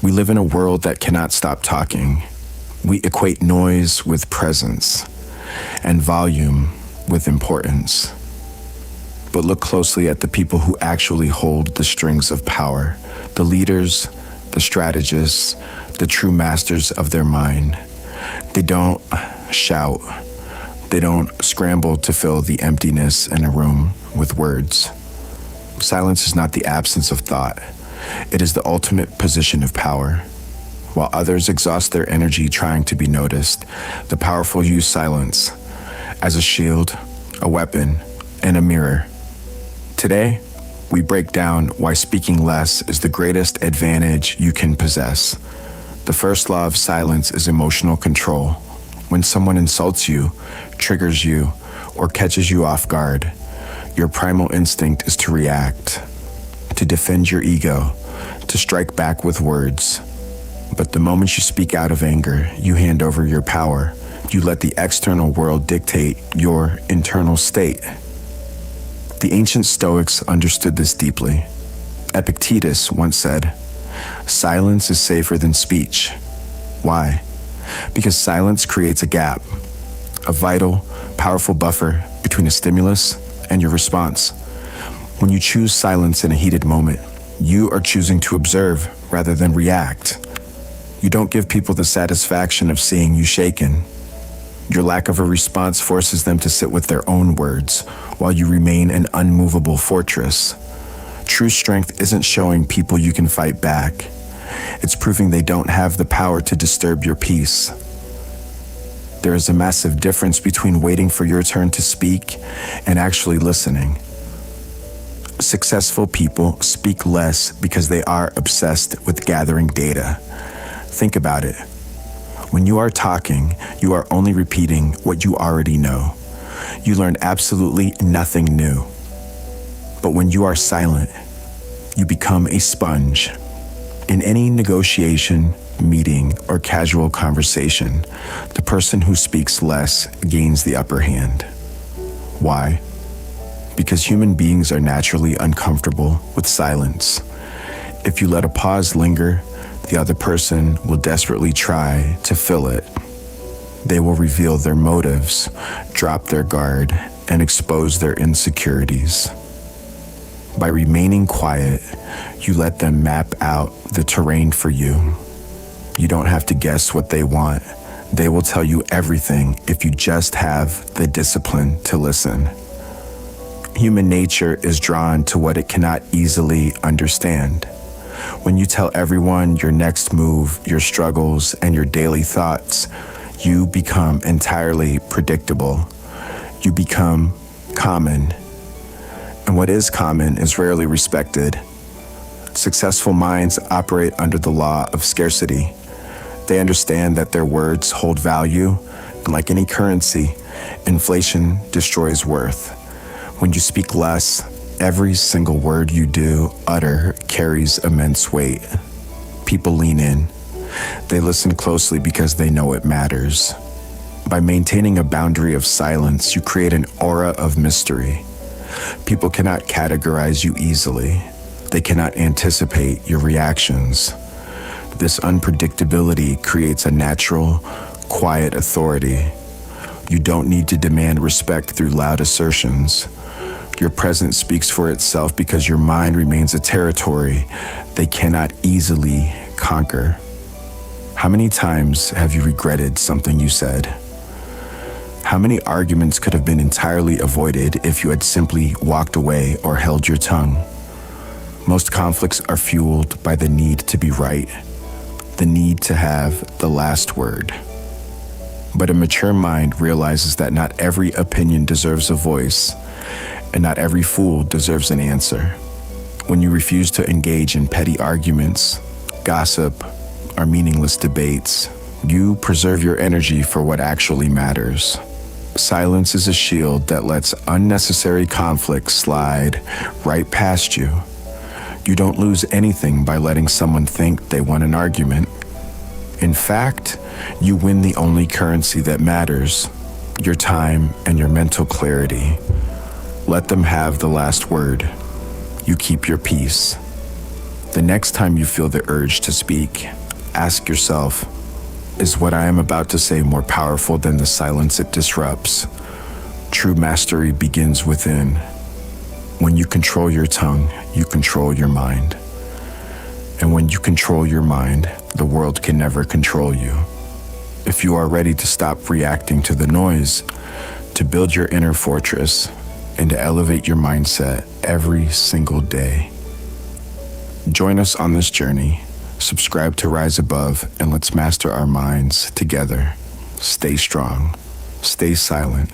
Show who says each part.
Speaker 1: We live in a world that cannot stop talking. We equate noise with presence and volume with importance. But look closely at the people who actually hold the strings of power, the leaders, the strategists, the true masters of their mind. They don't shout. They don't scramble to fill the emptiness in a room with words. Silence is not the absence of thought. It is the ultimate position of power. While others exhaust their energy trying to be noticed, the powerful use silence as a shield, a weapon, and a mirror. Today, we break down why speaking less is the greatest advantage you can possess. The first law of silence is emotional control. When someone insults you, triggers you, or catches you off guard, your primal instinct is to react, to defend your ego, to strike back with words. But the moment you speak out of anger, you hand over your power. You let the external world dictate your internal state. The ancient Stoics understood this deeply. Epictetus once said, "Silence is safer than speech." Why? Because silence creates a gap, a vital, powerful buffer between a stimulus and your response. When you choose silence in a heated moment, you are choosing to observe rather than react. You don't give people the satisfaction of seeing you shaken. Your lack of a response forces them to sit with their own words while you remain an unmovable fortress. True strength isn't showing people you can fight back. It's proving they don't have the power to disturb your peace. There is a massive difference between waiting for your turn to speak and actually listening. Successful people speak less because they are obsessed with gathering data. Think about it. When you are talking, you are only repeating what you already know. You learn absolutely nothing new. But when you are silent, you become a sponge. In any negotiation, meeting, or casual conversation, the person who speaks less gains the upper hand. Why? Because human beings are naturally uncomfortable with silence. If you let a pause linger, the other person will desperately try to fill it. They will reveal their motives, drop their guard, and expose their insecurities. By remaining quiet, you let them map out the terrain for you. You don't have to guess what they want. They will tell you everything if you just have the discipline to listen. Human nature is drawn to what it cannot easily understand. When you tell everyone your next move, your struggles, and your daily thoughts, you become entirely predictable. You become common. And what is common is rarely respected. Successful minds operate under the law of scarcity. They understand that their words hold value, and like any currency, inflation destroys worth. When you speak less, every single word you utter carries immense weight. People lean in. They listen closely because they know it matters. By maintaining a boundary of silence, you create an aura of mystery. People cannot categorize you easily. They cannot anticipate your reactions. This unpredictability creates a natural, quiet authority. You don't need to demand respect through loud assertions. Your presence speaks for itself because your mind remains a territory they cannot easily conquer. How many times have you regretted something you said? How many arguments could have been entirely avoided if you had simply walked away or held your tongue? Most conflicts are fueled by the need to be right, the need to have the last word. But a mature mind realizes that not every opinion deserves a voice, and not every fool deserves an answer. When you refuse to engage in petty arguments, gossip, or meaningless debates, you preserve your energy for what actually matters. Silence is a shield that lets unnecessary conflict slide right past you. You don't lose anything by letting someone think they won an argument. In fact, you win the only currency that matters, your time and your mental clarity. Let them have the last word. You keep your peace. The next time you feel the urge to speak, ask yourself, is what I am about to say more powerful than the silence it disrupts? True mastery begins within. When you control your tongue, you control your mind. And when you control your mind, the world can never control you. If you are ready to stop reacting to the noise, to build your inner fortress, and to elevate your mindset every single day. Join us on this journey. Subscribe to Rise Above, and let's master our minds together. Stay strong, stay silent,